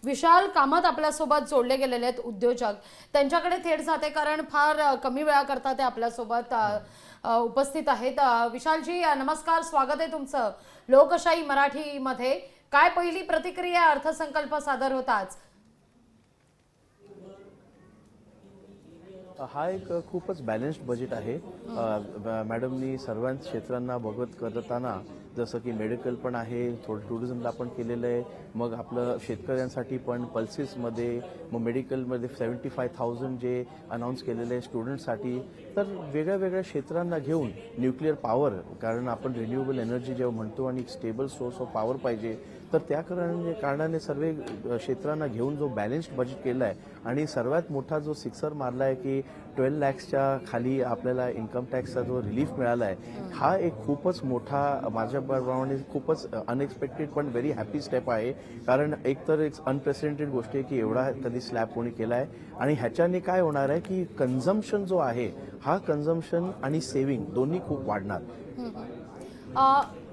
विशाल कामत आपल्यासोबत जोडले गेलेले आहेत उद्योजक, त्यांच्याकडे थेट जाते कारण फार कमी वेळाकरता ते आपल्यासोबत उपस्थित आहेत. विशालजी नमस्कार, स्वागत आहे तुमचं लोकशाही मराठीमध्ये. काय पहिली प्रतिक्रिया, अर्थसंकल्प सादर होताच? हा एक खूपच बॅलन्स्ड बजेट आहे. मॅडमनी सर्व क्षेत्रांना बघत करताना जसं की मेडिकल पण आहे, थोडं टुरिझमला पण केलेलं आहे, मग आपलं शेतकऱ्यांसाठी पण पल्सेसमध्ये, मग मेडिकलमध्ये 75,000 जे अनाऊन्स केलेलं आहे स्टुडंटसाठी. तर वेगळ्या वेगळ्या क्षेत्रांना घेऊन न्यूक्लिअर पॉवर, कारण आपण रिन्युएबल एनर्जी जेव्हा म्हणतो आणि एक स्टेबल सोर्स ऑफ पॉवर पाहिजे, तर त्या कारणाने सर्व क्षेत्रांना घेऊन जो बॅलन्स्ड बजेट केला आहे. आणि सर्वात मोठा जो सिक्सर मारला आहे की 12 लाखच्या खाली आपल्याला इन्कम टॅक्सचा जो रिलीफ मिळाला आहे, हा एक खूपच मोठा, माझ्याप्रमाणे खूपच अनएक्सपेक्टेड पण व्हेरी हॅपी स्टेप आहे. कारण एक तर एक अनप्रेसिडेंटेड गोष्ट आहे की एवढा कधी स्लॅब कोणी केला आहे. आणि ह्याच्याने काय होणार आहे की कन्झम्पशन जो आहे, हा कन्झम्पशन आणि सेव्हिंग दोन्ही खूप वाढणार.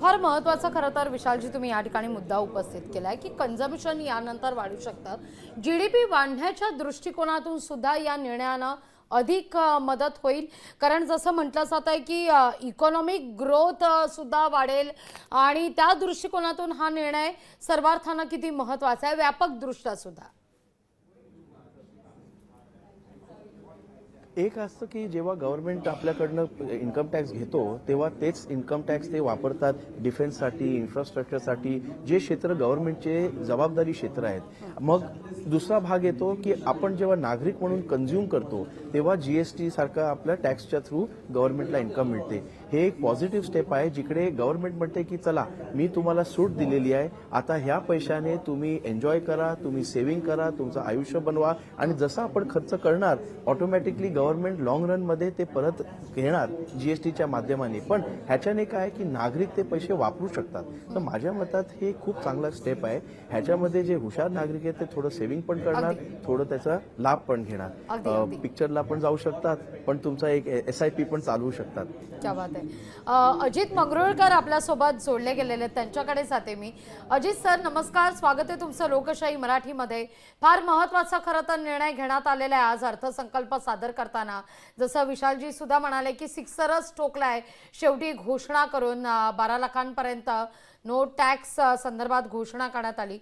फार महत्त्वाचं खरं तर विशालजी तुम्ही या ठिकाणी मुद्दा उपस्थित केलाय की कन्झम्पशन यानंतर वाढू शकतं. जीडीपी वाढण्याच्या दृष्टिकोनातून सुद्धा या निर्णयानं अधिक मदत होईल, कारण जसं म्हटलं जात आहे की इकॉनॉमिक ग्रोथ सुद्धा वाढेल आणि त्या दृष्टिकोनातून हा निर्णय सर्वार्थानं किती महत्त्वाचा आहे व्यापकदृष्ट्या सुद्धा. एक असतं की जेव्हा गव्हर्नमेंट आपल्याकडनं इन्कम टॅक्स घेतो, तेव्हा तेच इन्कम टॅक्स ते वापरतात डिफेन्ससाठी, इन्फ्रास्ट्रक्चरसाठी, जे क्षेत्र गव्हर्नमेंटचे जबाबदारी क्षेत्र आहेत. मग दुसरा भाग येतो की आपण जेव्हा नागरिक म्हणून कन्झ्युम करतो, तेव्हा जीएसटी सारखा आपल्या टॅक्सच्या थ्रू गव्हर्नमेंटला इन्कम मिळते. हे एक पॉझिटिव्ह स्टेप आहे, जिकडे गव्हर्नमेंट म्हणते की चला, मी तुम्हाला सूट दिलेली आहे, आता ह्या पैशाने तुम्ही एन्जॉय करा, तुम्ही सेव्हिंग करा, तुमचं आयुष्य बनवा. आणि जसं आपण खर्च करणार, ऑटोमॅटिकली गव्हर्नमेंट लॉंग रनमध्ये ते परत घेणार जीएसटीच्या माध्यमाने. पण ह्याच्याने काय की नागरिक ते पैसे वापरू शकतात. तर माझ्या मतात हे खूप चांगला स्टेप आहे. ह्याच्यामध्ये जे हुशार नागरिक आहेत ते थोडं सेव्हिंग पण करणार, थोडं त्याचा लाभ पण घेणार. पिक्चरला पण जाऊ शकतात, पण तुमचा एक SIP पण चालवू शकतात. क्या बात आहे. अजित मंगरुळकर आपल्यासोबत जोडले गेलेले आहेत, त्यांच्याकडे जाते मी. अजित सर नमस्कार, स्वागत आहे तुमचं लोकशाही मराठीमध्ये. फार महत्त्वाचा खरं तर निर्णय घेण्यात आलेला आहे आज अर्थसंकल्प सादर करताना. जसं विशालजी सुद्धा म्हणाले की सिक्सरच ठोकलाय शेवटी घोषणा करून 12 लाखांपर्यंत नो टॅक्स संदर्भात घोषणा करण्यात आली.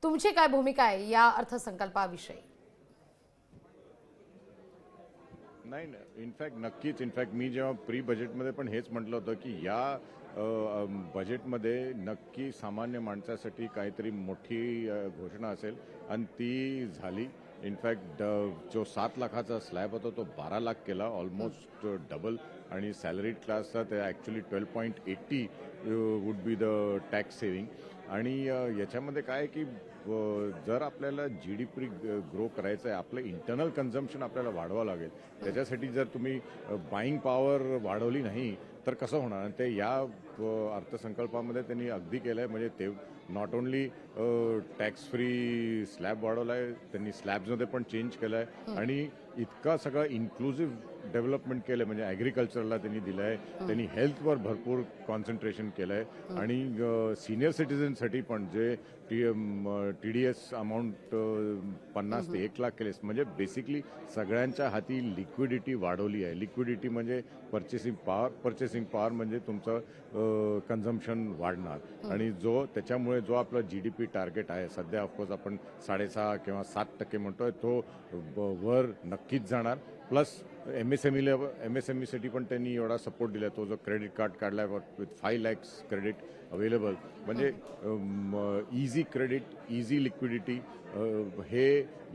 तुमची काय भूमिका आहे या अर्थसंकल्पाविषयी? नाही ना, इनफॅक्ट मी जेव्हा प्री बजेटमध्ये पण हेच म्हटलं होतं की या बजेटमध्ये नक्की सामान्य माणसासाठी काहीतरी मोठी घोषणा असेल, आणि ती झाली. इनफॅक्ट जो 7 लाखाचा स्लॅब होता तो 12 लाख केला, ऑलमोस्ट डबल. आणि सॅलरीड क्लासचा ते actually 12.80 would be the tax saving. आणि याच्यामध्ये काय की जर आपल्याला GDP ग्रो करायचं आहे, आपलं इंटरनल कन्झम्पशन आपल्याला वाढवावं लागेल. त्याच्यासाठी जर तुम्ही बाईंग पॉवर वाढवली नाही तर कसं होणार? आणि ते या अर्थसंकल्पामध्ये त्यांनी अगदी केलं आहे. म्हणजे ते not only tax free slab वाढवला आहे, त्यांनी स्लॅब्समध्ये पण चेंज केलं आहे. आणि इतका सगळं इन्क्लुझिव्ह डेव्हलपमेंट केलं आहे. म्हणजे ॲग्रिकल्चरला त्यांनी दिलं आहे, त्यांनी हेल्थवर भरपूर कॉन्सन्ट्रेशन केलं आहे. आणि सिनियर सिटीजनसाठी पण जे TDS अमाऊंट 50 ते 1 लाख केलेस. म्हणजे बेसिकली सगळ्यांच्या हाती लिक्विडिटी वाढवली आहे. लिक्विडिटी म्हणजे पर्चेसिंग पॉवर म्हणजे तुमचं कन्झम्पशन वाढणार. आणि त्याच्यामुळे जो आपला GDP टार्गेट आहे सध्या, ऑफकोर्स आपण 6.5 किंवा 7% म्हणतोय, तो वर नक्कीच जाणार. प्लस MSMEसाठी पण त्यांनी एवढा सपोर्ट दिला. तो जो क्रेडिट कार्ड काढला विथ 5 lakhs क्रेडिट अवेलेबल, म्हणजे इझी क्रेडिट, इझी लिक्विडिटी, हे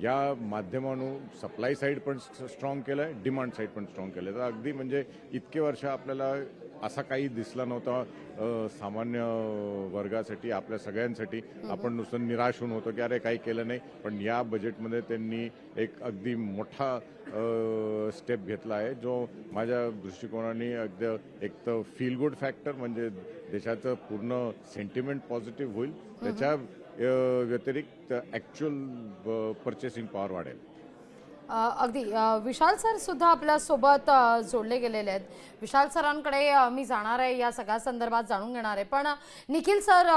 या माध्यमानं सप्लाय साईड पण स्ट्रॉंग केलं आहे, डिमांड साईड पण स्ट्रॉंग केलं आहे. तर अगदी म्हणजे इतके वर्ष आपल्याला असा काही दिसला नव्हता सामान्य वर्गासाठी, आपल्या सगळ्यांसाठी. आपण नुसतं निराश होऊन होतो की अरे काही केलं नाही. पण या बजेटमध्ये त्यांनी एक अगदी मोठा स्टेप घेतला आहे, जो माझ्या दृष्टिकोनाने अगदी एक तर फील गुड फॅक्टर, म्हणजे देशाचं पूर्ण सेंटिमेंट पॉझिटिव्ह होईल. त्याच्या व्यतिरिक्त ॲक्च्युअल पर्चेसिंग पॉवर वाढेल. अगदी विशाल सर सुद्धा आपल्या सोबत जोडले गेलेले आहेत. विशाल सरांकडे मी जाणार आहे, या सगळ्या संदर्भात जाणून घेणार आहे. पण निखिल सर,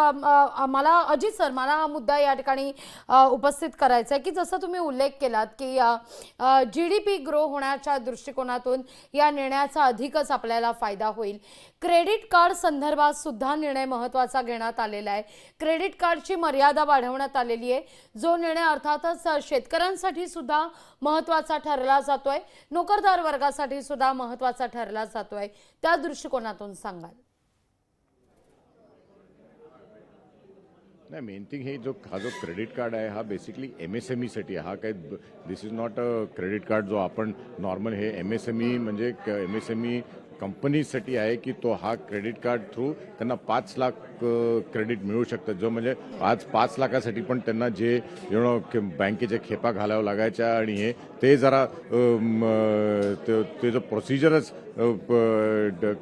मला अजित सर, मला हा मुद्दा या ठिकाणी उपस्थित करायचा आहे की जसं तुम्ही उल्लेख केलात की GDP ग्रो होण्याच्या दृष्टिकोनातून या निर्णयाचा अधिकच आपल्याला फायदा होईल. क्रेडिट कार्ड संदर्भात सुद्धा निर्णय महत्त्वाचा घेण्यात आलेला आहे. क्रेडिट कार्डची मर्यादा वाढवण्यात आलेली आहे, जो निर्णय अर्थातच शेतकऱ्यांसाठी सुद्धा महत्त्वाचा ठरला जातोय, नोकरदार वर्गासाठी सुद्धा महत्त्वाचा ठरला जातोय. त्या दृष्टिकोनातून सांगाल? नाही, मेन थिंग हा जो क्रेडिट कार्ड आहे हा बेसिकली MSME साठी आहे. हा काही this is not a credit card जो आपण नॉर्मल हे MSME म्हणजे MSME कंपनीसाठी आहे की तो हा क्रेडिट कार्ड थ्रू त्यांना 5 लाख क्रेडिट मिळू शकतं. जो म्हणजे आज 5 लाखासाठी पण त्यांना जे बँकेच्या खेपा घालाव्या लागायच्या आणि हे ते जरा ते जो प्रोसिजरच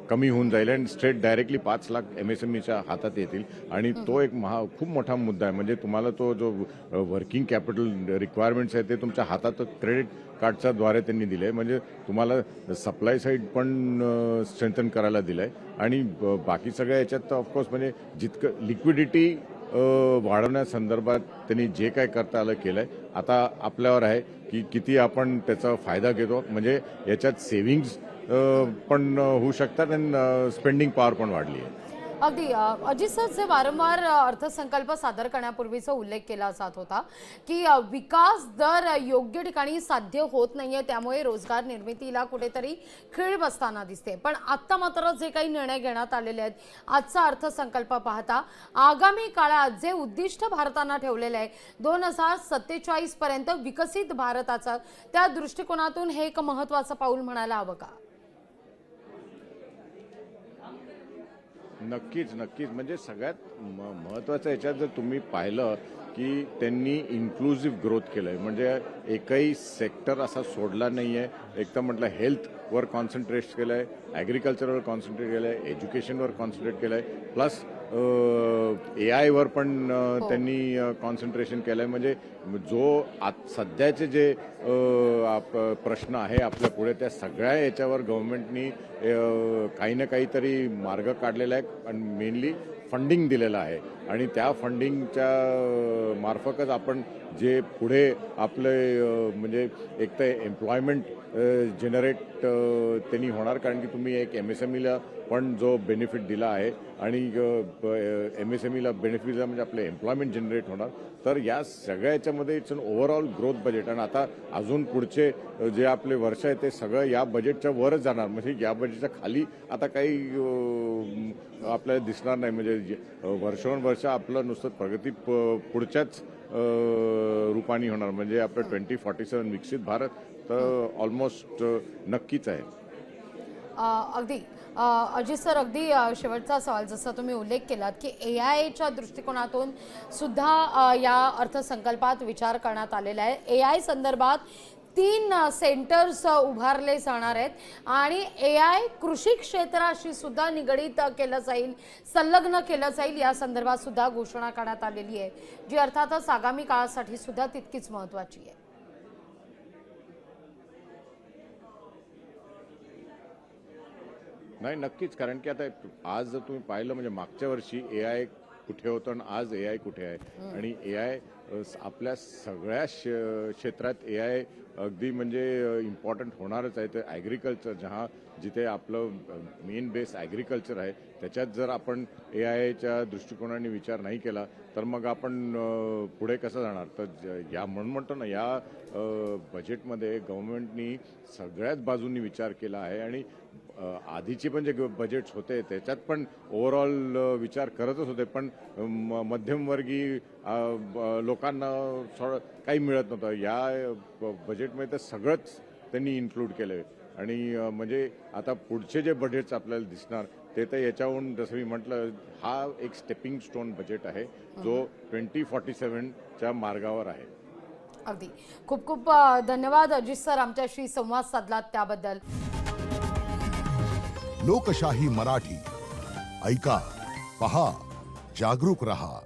कमी होऊन जाईल आणि स्ट्रेट डायरेक्टली 5 लाख MSMEच्या हातात येतील. आणि तो एक खूप मोठा मुद्दा आहे. म्हणजे तुम्हाला तो जो वर्किंग कॅपिटल रिक्वायरमेंट्स आहे ते तुमच्या हातात क्रेडिट कार्डच्या द्वारे त्यांनी दिले. म्हणजे तुम्हाला सप्लाय साईड पण स्ट्रेंथन करायला दिलंय आणि बाकी सगळ्या याच्यात ऑफकोर्स म्हणजे जितकं लिक्विडिटी वाढवण्यासंदर्भात त्यांनी जे काय करता आलं केलंय. आता आपल्यावर आहे की किती आपण त्याचा फायदा घेतो. म्हणजे याच्यात सेव्हिंग्ज पण होऊ शकतात आणि स्पेंडिंग पॉवर पण वाढली आहे. अगदी अजित सर, जे वारंवार अर्थसंकल्प सादर करण्यापूर्वीचा उल्लेख केला जात होता की विकास दर योग्य ठिकाणी साध्य होत नाहीये, त्यामुळे रोजगार निर्मितीला कुठेतरी खीळ बसताना दिसते. पण आता मात्र जे काही निर्णय घेण्यात आलेले आहेत, आजचा अर्थसंकल्प पाहता आगामी काळात जे उद्दिष्ट भारतानं ठेवलेलं आहे 2047 पर्यंत विकसित भारताचं, त्या दृष्टिकोनातून हे एक महत्त्वाचं पाऊल म्हणायला हवं का? नक्कीच. म्हणजे सगळ्यात महत्त्वाचं याच्यात जर तुम्ही पाहिलं की त्यांनी इन्क्लुझिव्ह ग्रोथ केलंय. म्हणजे एकही सेक्टर असा सोडला नाहीये. एक तर म्हटलं हेल्थवर कॉन्सन्ट्रेट केलंय, ॲग्रिकल्चरवर कॉन्सन्ट्रेट केलंय, एज्युकेशनवर कॉन्सन्ट्रेट केलंय, प्लस AI वर पण त्यांनी कॉन्सन्ट्रेशन केलंय. म्हणजे जो सध्याचे जे प्रश्न आहे आपल्या पुढे त्या सगळ्या याच्यावर गव्हर्नमेंटनी काही ना काहीतरी मार्ग काढलेला आहे आणि मेनली फंडिंग दिलेलं आहे. आणि त्या फंडिंगच्या मार्फतच आपण जे पुढे आपले म्हणजे एक तर एम्प्लॉयमेंट जनरेट त्यांनी होणार. कारण की तुम्ही एक MSMEला पण जो बेनिफिट दिला आहे आणि MSMEला बेनिफिट दिला म्हणजे आपले एम्प्लॉयमेंट जनरेट होणार. तर या सगळ्या याच्यामध्ये it's an overall growth budget. आणि आता अजून पुढचे जे आपले वर्ष आहे ते सगळं या बजेटच्या वरच जाणार. म्हणजे या बजेटच्या खाली आता काही आपल्याला दिसणार नाही. म्हणजे वर्षानुवर्ष आपलं नुसतं प्रगती पुढच्याच रूपाने होणार. म्हणजे आपलं 2047 विकसित भारत तर ऑलमोस्ट नक्कीच आहे. अगदी अजित सर, अगदी शेवटचा सवाल, जसं तुम्ही उल्लेख केलात की AI दृष्टिकोनातून सुद्धा या अर्थसंकल्पात विचार करण्यात आलेला आहे. AI संदर्भात 3 सेंटर्स उभारले जाणार आहेत आणि AI कृषी क्षेत्राशी सुद्धा निगडीत केलं जाईल, संलग्न केलं जाईल, या संदर्भात सुद्धा घोषणा करण्यात आलेली आहे, जी अर्थातच आगामी काळासाठी सुद्धा तितकीच महत्त्वाची आहे. नाही, नक्कीच. कारण की आता आज जर तुम्ही पाहिलं म्हणजे मागच्या वर्षी AI कुठे होतं आणि आज AI कुठे आहे. आणि AI आपल्या सगळ्या क्षेत्रात AI अगदी म्हणजे इम्पॉर्टंट होणारच आहे. तर ॲग्रिकल्चर जिथे आपलं मेन बेस ॲग्रिकल्चर आहे त्याच्यात जर आपण AIच्या दृष्टिकोनाने विचार नाही केला तर मग आपण पुढे कसं जाणार. तर या म्हणून म्हणतो ना, या बजेटमध्ये गव्हर्नमेंटनी सगळ्याच बाजूंनी विचार केला आहे. आणि आधीचे पण जे बजेट्स होते त्याच्यात पण ओव्हरऑल विचार करतच होते, पण मध्यमवर्गीय लोकांना काही मिळत नव्हतं. या बजेटमध्ये तर सगळंच त्यांनी इन्क्लूड केलं आहे. आणि म्हणजे आता पुढचे जे बजेट्स आपल्याला दिसणार ते तर याच्याहून, जसं मी म्हटलं, हा एक स्टेपिंग स्टोन बजेट आहे जो 2047च्या मार्गावर आहे. अगदी खूप खूप धन्यवाद अजित सर, आमच्याशी संवाद साधलात त्याबद्दल. लोकशाही मराठी ऐका, पहा, जागरूक रहा.